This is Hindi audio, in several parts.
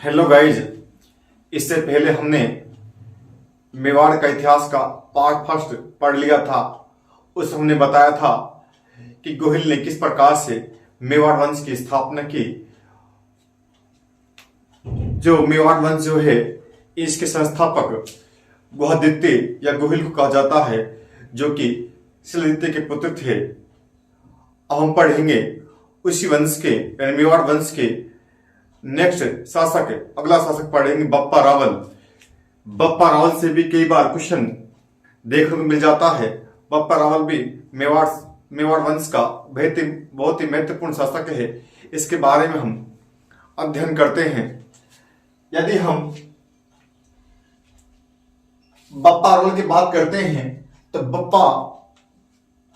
Hello guys. इससे पहले हमने मेवाड़ का इतिहास का पार्ट फर्स्ट पढ़ लिया था। उस हमने बताया था कि गोहिल ने किस प्रकार से मेवाड़ वंश की स्थापना की। जो मेवाड़ वंश जो है, इसके संस्थापक गुहादित्य या गोहिल को कहा जाता है, जो कि शिलादित्य के पुत्र थे। अब हम पढ़ेंगे उसी वंश के यानी मेवाड़ वंश के नेक्स्ट शासक, अगला शासक पढ़ेंगे बप्पा रावल। बप्पा रावल से भी कई बार क्वेश्चन देखने को मिल जाता है। बप्पा रावल भी मेवाड़ वंश का बहुत ही महत्वपूर्ण शासक है। इसके बारे में हम अध्ययन करते हैं। यदि हम बप्पा रावल की बात करते हैं तो बप्पा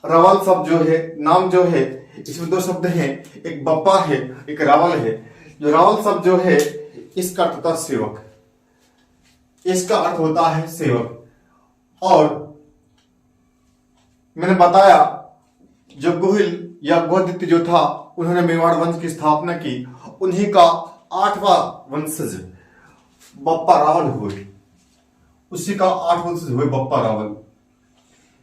रावल शब्द जो है, नाम जो है, इसमें दो शब्द हैं, एक बप्पा है, एक रावल है। जो रावल शब्द जो है, इसका अर्थ होता है सेवक। इसका अर्थ होता है सेवक। और मैंने बताया जो गोहिल या गुहादित्य जो था, उन्होंने मेवाड़ वंश की स्थापना की। उन्हीं का 8वां वंशज बप्पा रावल हुए। उसी का 8 वंशज हुए बप्पा रावल।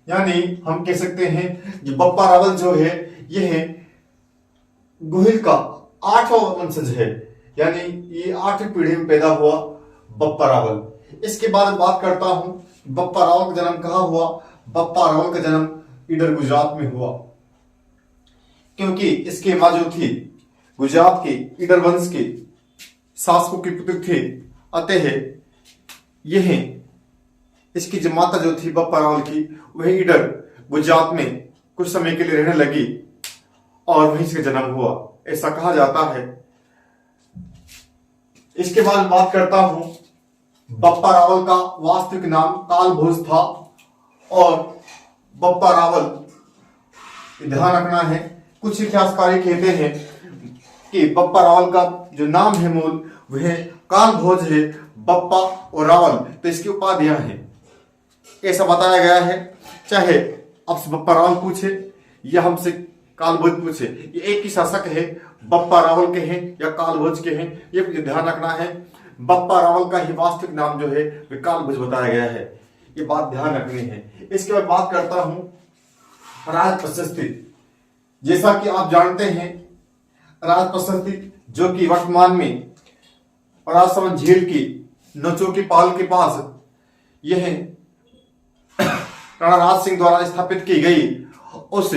यानी हम कह सकते हैं कि बप्पा रावल जो है, यह गोहिल का 8वां वंशज है। यानी ये 8वीं पीढ़ी में पैदा हुआ बप्पा रावल। इसके बाद बात करता हूं बप्पा रावल का जन्म कहां हुआ। बप्पा रावल का जन्म इधर गुजरात में हुआ, क्योंकि इसकी मां जो थी गुजरात के इधर वंश के शासकों की पुत्र थे। अतः यह इसकी जो माता जो थी बप्पा रावल की, वह इधर गुजरात में कुछ समय के लिए रहने लगी और वहीं से जन्म हुआ, ऐसा कहा जाता है। इसके बाद बात करता हूं बप्पा रावल का वास्तविक नाम कालभोज था। और बप्पा रावल ध्यान रखना है, कुछ इतिहासकार कहते हैं कि बप्पा रावल का जो नाम है मूल, वह कालभोज है। बप्पा और रावल तो इसकी उपाधियां हैं, ऐसा बताया गया है। चाहे आपसे बप्पा रावल पूछे या हमसे कालभोज पूछे, ये एक ही शासक है। बप्पा रावल के हैं या कालभोज के हैं, ये ध्यान रखना है। बप्पा रावल का ही वास्तविक नाम जो है वह कालभोज बताया गया है, ये बात ध्यान रखनी है। इसके बाद बात करता हूं राज प्रशस्ति। जैसा कि आप जानते हैं, राज प्रशस्ति जो कि वर्तमान में राजसमंद झील की नचो की पाल के पास यह राणा राज सिंह द्वारा स्थापित की गई, उस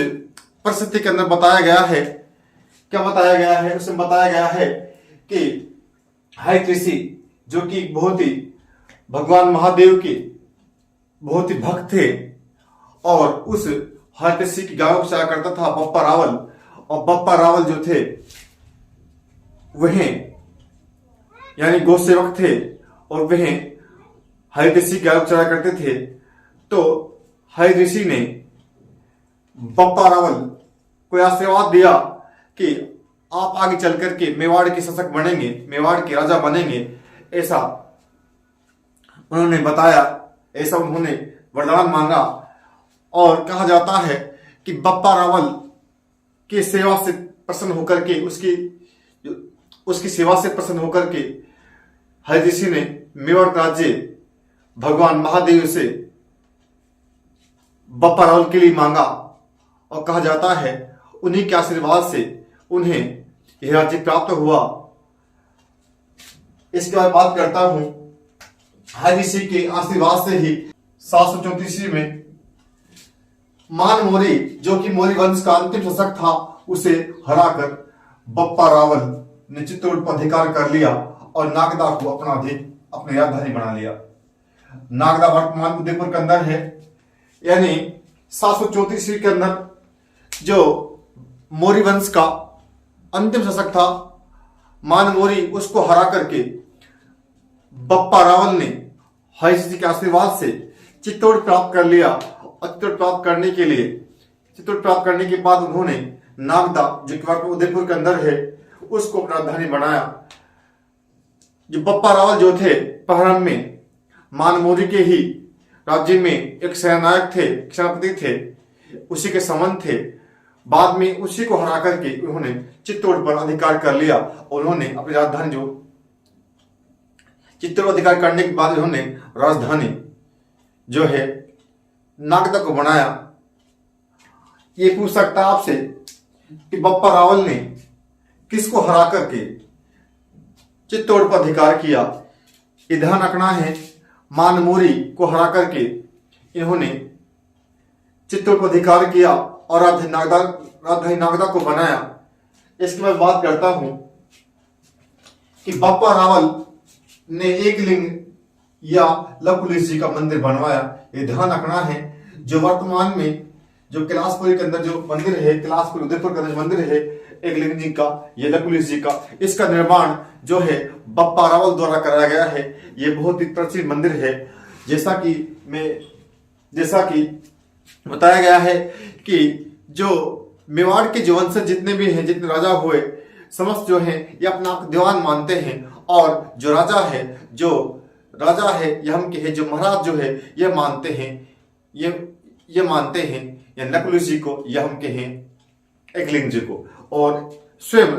प्रसिद्धि के अंदर बताया गया है। क्या बताया गया है? उसमें बताया गया है कि हरित ऋषि जो कि बहुत ही भगवान महादेव के बहुत ही भक्त थे, और उस हरित ऋषि की गायों को चराया करता था बप्पा रावल। और बप्पा रावल जो थे वह यानी गौ सेवक थे, और वह हरित ऋषि की गायों को चराया करते थे। तो हरित ऋषि ने बप्पा रावल को आशीर्वाद दिया कि आप आगे चल करके मेवाड़ के शासक बनेंगे, मेवाड़ के राजा बनेंगे, ऐसा उन्होंने बताया, ऐसा उन्होंने वरदान मांगा। और कहा जाता है कि बप्पा रावल की सेवा से प्रसन्न होकर के उसकी सेवा से प्रसन्न होकर के हरित ऋषि ने मेवाड़ राज्य भगवान महादेव से बप्पा रावल के लिए मांगा। और कहा जाता है उन्हीं के आशीर्वाद से उन्हें यह राज्य प्राप्त हुआ। इसके बाद बात करता हूं हरित ऋषि के आशीर्वाद से ही 734 में मान मोरी जो कि मोरी वंश का अंतिम शासक था, उसे हराकर बप्पा रावल ने चित्तौड़ पर अधिकार कर लिया और नागदा को अपनी राजधानी बना लिया। नागदा वर्तमान उदयपुर के अंदर है। यानी 734 के अंदर जो मौर्य वंश का अंतिम शासक था मान मोरी, उसको हरा करके बप्पा रावल ने हरित ऋषि के आशीर्वाद से चित्तौड़ प्राप्त कर लिया। और चित्तौड़ प्राप्त करने के बाद उन्होंने नागदा जो कि वर्तमान उदयपुर के अंदर है, उसको अपनी राजधानी बनाया। जो बप्पा रावल जो थे, प्रारंभ में मान मोरी के ही राज्य में एक सेनानायक थे, सेनापति थे, उसी के संबंध थे। बाद में उसी को हरा करके उन्होंने चित्तौड़ पर अधिकार कर लिया। उन्होंने अपनी राजधानी जो चित्तौड़ अधिकार करने के बाद इन्होंने राजधानी जो है नागदा को बनाया। ये पूछ सकता है आपसे कि बप्पा रावल ने किसको हरा करके चित्तौड़ पर अधिकार किया। ये ध्यान रखना है, मानमोरी को हरा करके इन्होंने चित्तौड़ पर अधिकार किया और राजधानी नागदा को बनाया। इसकी मैं बात करता हूं कि बप्पा रावल ने एक लिंग या लवकुश जी का मंदिर बनवाया। ये ध्यान रखना है, जो वर्तमान में जो कैलाशपुरी के अंदर जो मंदिर है, कैलाशपुरी उदयपुर के अंदर मंदिर है एक लिंग जी का, ये लवकुश जी का, इसका निर्माण जो है बप्पा रावल द्वारा कराया गया है। ये बहुत ही प्राचीन मंदिर है। जैसा कि बताया गया है कि जो मेवाड़ के जो वंशज जितने भी हैं, जितने राजा हुए, समस्त जो हैं ये अपना दीवान मानते हैं। और जो राजा है यह के है, जो महाराज जो है ये मानते हैं, ये मानते हैं या लवकुश जी को, यह के हैं एकलिंग जी को। और स्वयं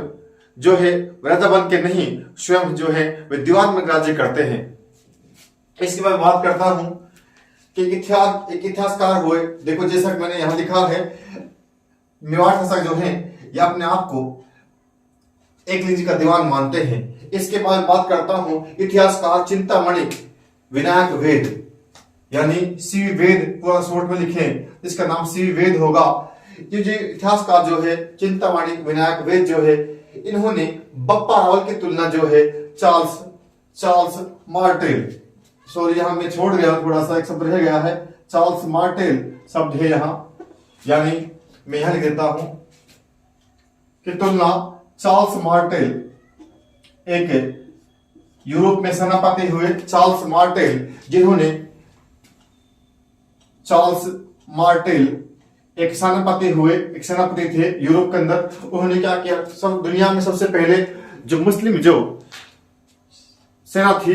जो है राजा बन के नहीं, स्वयं जो है वे दीवान में राज्य करते हैं। इसके बाद बात करता हूं कि एक इतिहासकार हुए। देखो, जैसा कि मैंने यहां लिखा है, मेवाड़ शासक जो हैं ये अपने आप को एकलिंग जी का दीवान मानते हैं। इसके बाद बात करता हूं इतिहासकार चिंतामणि विनायक वेद, यानी सी वेद पूरा शॉर्ट में लिखे, इसका नाम सी वेद होगा। ये जो इतिहासकार जो है चिंतामणि विनायक वेद जो है, इन्होंने बप्पा रावल की तुलना जो है चार्ल्स मार्टेल, सॉरी यहां मैं छोड़ गया, थोड़ा सा एक शब्द रह गया है, चार्ल्स मार्टेल शब्द है यहां, यानी मैं यहां लिख देता हूं कि तुलना चार्ल्स मार्टेल, एक यूरोप में सेनापति हुए चार्ल्स मार्टेल, जिन्होंने चार्ल्स मार्टेल एक सेनापति थे यूरोप के अंदर। उन्होंने क्या किया, सब दुनिया में सबसे पहले जो मुस्लिम जो सेना थी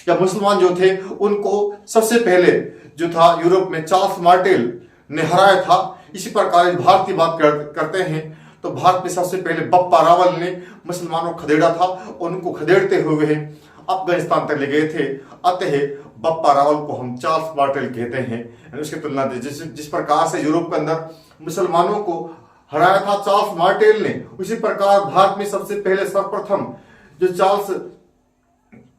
या मुसलमान जो थे, उनको सबसे पहले जो था यूरोप में चार्ल्स मार्टेल ने हराया था। इसी प्रकार भारत की बात करते हैं तो भारत में सबसे पहले बप्पा रावल ने मुसलमानों को खदेड़ा था। उनको खदेड़ते हुए अफगानिस्तान तक ले गए थे। अतः बप्पा रावल को हम चार्ल्स मार्टेल कहते हैं। उसकी तुलना जिस प्रकार से यूरोप के अंदर मुसलमानों को हराया था चार्ल्स मार्टेल ने, उसी प्रकार भारत में सबसे पहले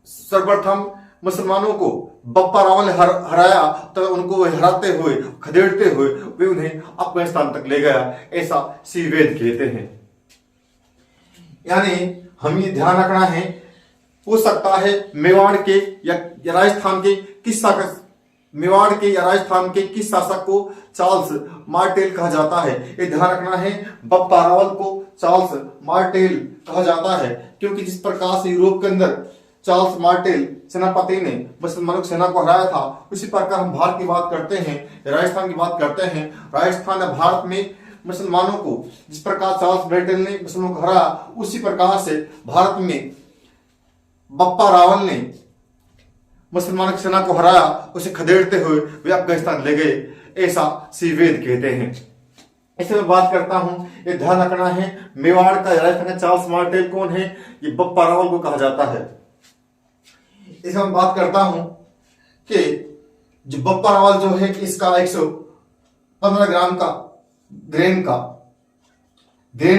सर्वप्रथम मुसलमानों को बप्पा रावल ने हराया, तो उनको हराते हुए खदेड़ते हुए वे उन्हें अफगानिस्तान तक ले गया। ऐसा सी वेद कहते हैं। यानी हम ये ध्यान रखना है, हो सकता है मेवाड़ के या राजस्थान के किस शासक को चार्ल्स मार्टेल कहा जाता है। ये ध्यान रखना है, बप्पा रावल को चार्ल्स मार्टेल कहा जाता है, क्योंकि जिस प्रकार से यूरोप के अंदर चार्ल्स मार्टेल सेनापति ने मुसलमानों की सेना को हराया था, उसी प्रकार हम भारत की बात करते हैं, राजस्थान की बात करते हैं। राजस्थान या भारत में मुसलमानों को जिस प्रकार चार्ल्स मार्टेल ने मुसलमानों को हराया, उसी प्रकार से भारत में बप्पा रावल ने मुसलमानों की सेना को हराया, उसे खदेड़ते हुए वे अफगानिस्तान ले गए। ऐसा सी वेद कहते हैं। इसे मैं बात करता हूं, ये ध्यान रखना है, मेवाड़ का राजस्थान का चार्ल्स मार्टेल कौन है, ये बप्पा रावल को कहा जाता है। इसमें मैं बात करता हूं कि जो बप्पा रावल जो है, इसका 115 ग्राम का ग्रेन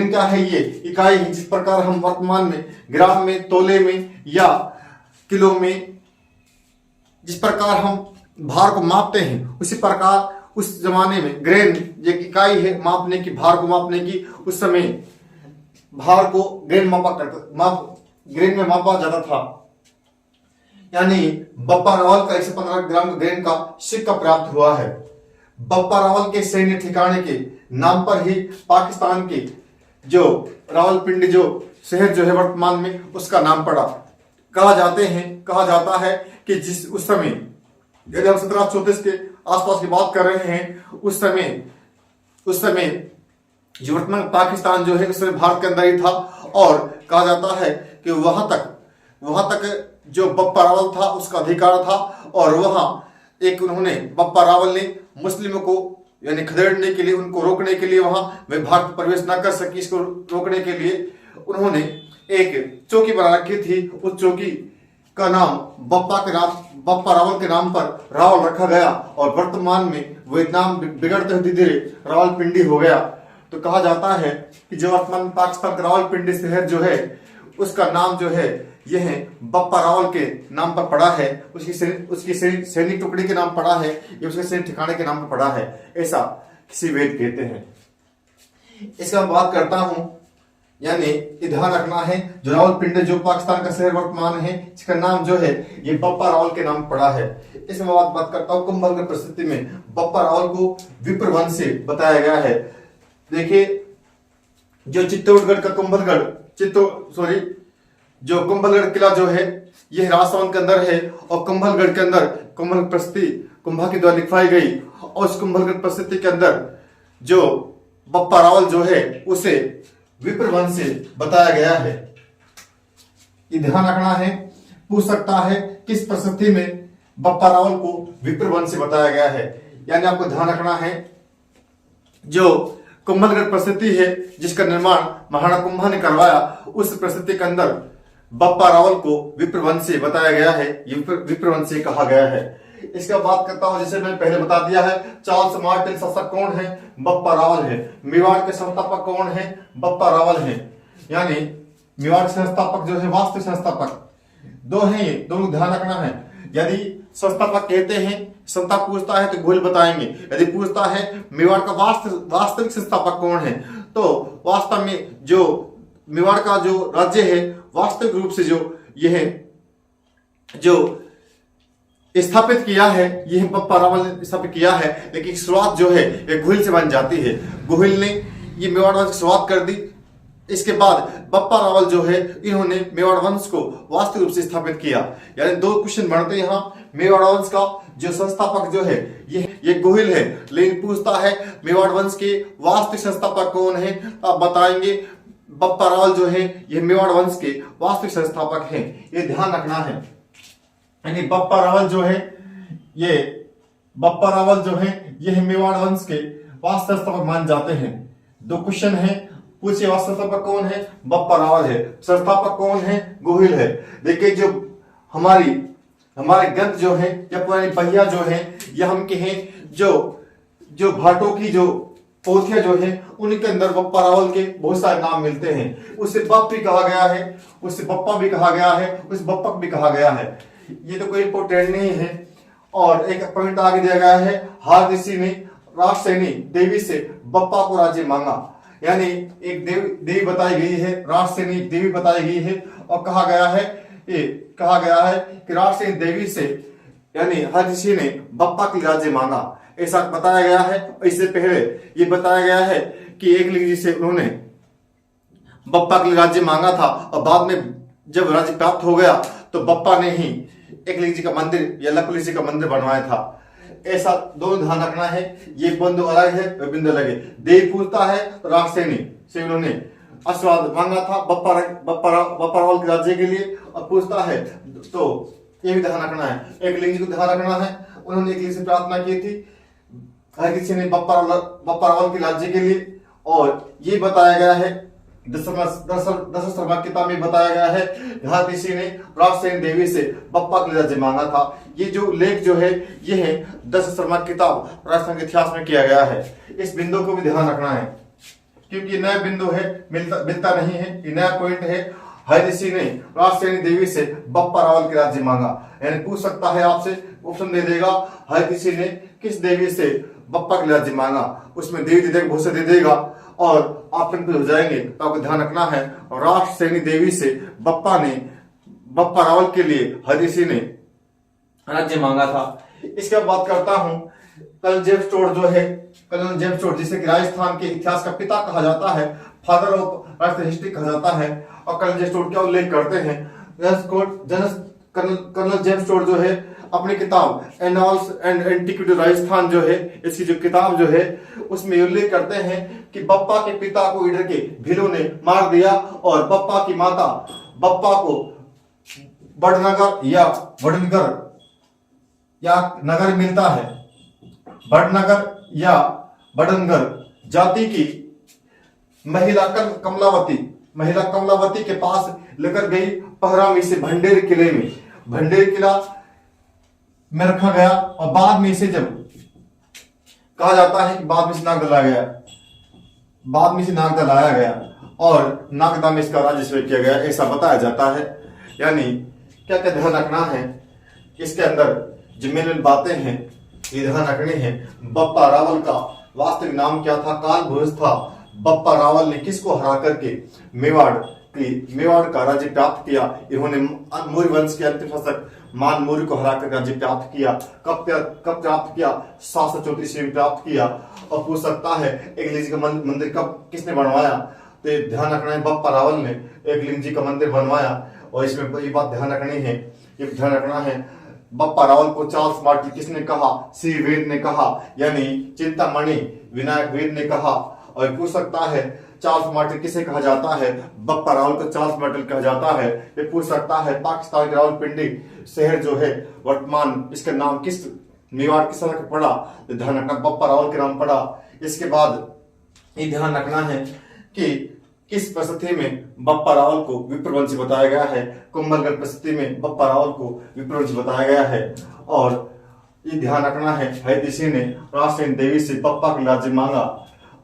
क्या है, ये इकाई है। जिस प्रकार हम वर्तमान में ग्राम में, तोले में या किलो में जिस प्रकार हम भार को मापते हैं, उसी प्रकार उस जमाने में ग्रेन एक इकाई है मापने की, भार को मापने की। उस समय भार को ग्रेन में मापा जाता था। यानी बप्पा रावल का 115 ग्राम ग्रेन का सिक्का प्राप्त हुआ है। बप्पा रावल के सैन्य ठिकाने के नाम पर ही पाकिस्तान के जो रावलपिंडी जो शहर जो है वर्तमान में, उसका नाम पड़ा। कहा जाता है कि जिस उस समय यदि हम 1734 के आसपास की बात कर रहे हैं, उस समय जो वर्तमान पाकिस्तान जो है उस समय भारत के अंदर ही था। और कहा जाता है कि वहां तक जो बप्पा रावल था उसका अधिकार था। और वहां उन्होंने बप्पा रावल ने मुस्लिमों को यानी खदेड़ने के लिए, उनको रोकने के लिए, वहां वे भारत प्रवेश न कर सके, इसको रोकने के लिए उन्होंने एक चौकी बना रखी थी। उस चौकी का नाम बप्पा रावल के नाम पर रावल रखा गया और वर्तमान में वो नाम बिगड़ते हुए धीरे धीरे रावलपिंडी हो गया। तो कहा जाता है कि जो वर्तमान पाकिस्तान का रावलपिंडी शहर जो है उसका नाम जो है यह बप्पा रावल के नाम पर पड़ा है, उसकी सैनिक टुकड़ी के नाम पड़ा है या उसके सैनिक ठिकाने के नाम पर पड़ा है, ऐसा किसी वेद कहते हैं। इसका मैं बात करता हूं, यानी ये ध्यान रखना है जो रावलपिंडी जो पाकिस्तान का शहर वर्तमान है इसका नाम जो है ये बप्पा रावल के नाम पड़ा है। इसमें बात करता हूं कुंभलगढ़ परिस्थिति में बप्पा रावल को विप्रवंश से बताया गया है। देखिए जो चित्तौड़गढ़ का जो कुंभलगढ़ किला जो है यह राजसमंद के अंदर है और कुंभलगढ़ के अंदर कुंभल परिस्थिति कुंभा के द्वारा लिखवाई गई और उस कुंभलगढ़ परिस्थिति के अंदर जो बप्पा रावल जो है उसे विप्रवंश से बताया गया है। ये ध्यान रखना है, पूछ सकता है किस परिस्थिति में बप्पा रावल को विप्रवंश से बताया गया है, यानी आपको ध्यान रखना है जो कुंभलगढ़ परिस्थिति है जिसका निर्माण महाराणा कुंभा ने करवाया उस परिस्थिति के अंदर बप्पा रावल को विप्रवंश से बताया गया है, विप्रवंश से कहा गया है। इसका बात करता हूं, जैसे मैंने पहले बता दिया है चार्ल्स मार्टिन शासक कौन है, बप्पा रावल है। मेवाड़ के संस्थापक कौन है, बप्पा रावल है। यानी मेवाड़ के संस्थापक जो है वास्तविक संस्थापक दो हैं, ये दोनों ध्यान रखना है। यदि संस्थापक कहते हैं, संस्था पूछता है तो गोल बताएंगे, यदि पूछता है मेवाड़ का वास्तविक संस्थापक कौन है तो वास्तव में जो मेवाड़ का जो राज्य है वास्तविक रूप से जो यह जो स्थापित किया है यह बप्पा रावल ने स्थापित किया है, लेकिन शुरुआत जो है ये गोहिल से बन जाती है। गोहिल ने ये मेवाड़ वंश की शुरुआत कर दी। इसके बाद बप्पा रावल जो है इन्होंने मेवाड़ वंश को वास्तविक रूप से स्थापित किया। यानी दो क्वेश्चन बनते हैं यहाँ। मेवाड़ वंश का जो संस्थापक जो है ये गोहिल है, लेकिन पूछता है मेवाड़ वंश के वास्तविक संस्थापक कौन है, आप बताएंगे बप्पा रावल जो है ये मेवाड़ वंश के वास्तविक संस्थापक हैं। ये ध्यान रखना है। यानी बप्पा रावल जो है यह मेवाड़ वंश के वास्तविक संस्थापक मान जाते हैं। दो क्वेश्चन है, पूछिए वास्तविक संस्थापक कौन है, बप्पा रावल है। संस्थापक कौन है, गोहिल है। देखिए जो हमारे ग्रंथ जो है या पुरानी पहिया जो है या हम कहें जो भाटों की जो पोथिया जो है उनके अंदर बप्पा रावल के बहुत सारे नाम मिलते हैं। उसे बप भी कहा गया है, उसे बप्पा भी कहा गया है, उसे बप्पक भी कहा गया है। ये तो कोई इंपोर्टेंट नहीं है। और एक पॉइंट आगे दिया गया है, हार ऋषि ने राक्षसेनी देवी से बप्पा को राज्य मांगा। यानी एक देवी बताई गई है, राक्षसेनी देवी बताई गई है और कहा गया है कि राक्षसेनी देवी से यानी हर ऋषि ने बप्पा के राज्य मांगा, ऐसा बताया गया है। इससे पहले ये बताया गया है कि एक लिंग जी से उन्होंने बप्पा के राज्य मांगा था और बाद में जब राज्य प्राप्त हो गया तो बप्पा ने ही एक लिंग जी का मंदिर या लकुली जी का मंदिर बनवाया था। ऐसा दोनों ध्यान रखना है। ये बिंदु अलग है, वह बिंदु अलग है। देव पूछता है तो राक्षसेनी से उन्होंने आशीर्वाद मांगा था बप्पा रावल के राज्य के लिए और पूछता है तो ये भी ध्यान रखना है। एक लिंग जी को ध्यान रखना है, उन्होंने एक लिंग से प्रार्थना की थी हर किसी ने बप्पा रावल के राज्य के लिए। और ये बताया गया है दशरथ किताब में बताया गया है हर किसी ने राक्षसेनी देवी से बप्पा के राज्य मांगा था। ये जो लेख जो है ये है दशरथ किताब राजस्थान के इतिहास में किया गया है। इस बिंदु को भी ध्यान रखना है क्योंकि ये नया बिंदु है, मिलता नहीं है। ये नया पॉइंट है। हर ऋषि ने राक्षसेनी देवी से बप्पा रावल के राज्य मांगा। यानी पूछ सकता है आपसे, ऑप्शन दे देगा हर किसी ने किस देवी से बप्पा के राज्य मांगा, उसमें देवी दे देगा, बहुत से दे देगा और आप कंफ्यूज हो जाएंगे। तो आपको ध्यान रखना है राक्षसेनी देवी से बप्पा रावल के लिए हर ऋषि ने राज्य मांगा था। इसके बाद बात करता हूं कर्नल जेम्स टोड जिसे राजस्थान के इतिहास का पिता कहा जाता है, फादर ऑफ राजस्थान हिस्ट्री कहा जाता है। और कर्नल जेम्स टोड क्या उल्लेख करते हैं, कर्नल जेम्स टोड जो है अपनी किताब एनाल्स एंड एंटिक्विटी राजस्थान जो है, इसकी जो किताब जो है उसमें उल्लेख करते हैं कि बप्पा के पिता को इधर के भीलों ने मार दिया और बप्पा की माता बप्पा को बड़नगर या वडनगर या नगर मिलता है, बड़नगर या बड़नगर जाति की महिला कमलावती के पास लेकर गई पहरामी से भंडेर किले में। भंडेर किला में रखा गया और बाद में इसे जब कहा जाता है कि बाद में इसे नागदा लाया गया और नागदा में इसका राज्य किया गया, ऐसा बताया जाता है। यानी क्या क्या ध्यान रखना है इसके अंदर जो मेन बातें हैं ये ध्यान रखनी है। बप्पा रावल का वास्तविक नाम क्या था? कालभूष था। बप्पा रावल ने किसको हरा करके मेवाड़ का राज्य प्राप्त किया? इन्होंने मौर्य वंश के अंतिम शासक मान मौर्य को हराकर राज्य प्राप्त किया। कब प्राप्त किया? 734 ईस्वी में प्राप्त किया। और पूछ सकता है एकलिंग जी का मंदिर कब किसने बनवाया? तो ध्यान रखना है बप्पा रावल ने एकलिंग जी का मंदिर बनवाया। और इसमें ये बात ध्यान रखना है बप्पा रावल को चार्ल्स मार्टिन किसने कहा? श्री वेद ने कहा, यानी चिंतामणि विनायक वेद ने कहा। और पूछ सकता है चार्ल्स मार्टिन किसे कहा जाता है? बप्पा रावल को चार्ल्स मार्टिन कहा जाता है। ये पूछ सकता है पाकिस्तान के रावलपिंडी शहर जो है वर्तमान इसका नाम किस मेवाड़ किस तरह पड़ा? तो ध्यान रखना बप्पा रावल के नाम पड़ा। इसके बाद ये ध्यान रखना है कि किस परिस्थिति में बप्पा रावल को विप्रवंशी बताया गया है? कुंभलगढ़ परिस्थिति में बप्पा रावल को विप्रवंशी बताया गया है। और ये ध्यान रखना है हैदरी ने राष्ट्रीय देवी से बप्पा का राज्य मांगा।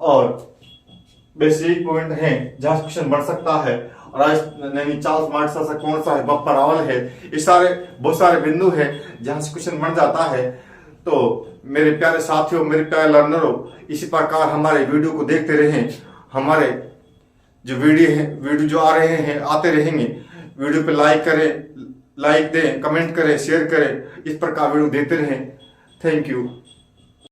और बेसिक पॉइंट है जहां क्वेश्चन बन सकता है चार्ल्स मार्टिन से कौन सा है? बप्पा रावल है। इस सारे बहुत सारे बिंदु है जहां से क्वेश्चन बन जाता है। तो मेरे प्यारे साथियों, मेरे प्यारे लर्नरों, इसी प्रकार हमारे वीडियो को देखते रहें। हमारे जो वीडियो जो आ रहे हैं आते रहेंगे। वीडियो पे लाइक दें, कमेंट करें, शेयर करें। इस प्रकार वीडियो देखते रहें। Thank you.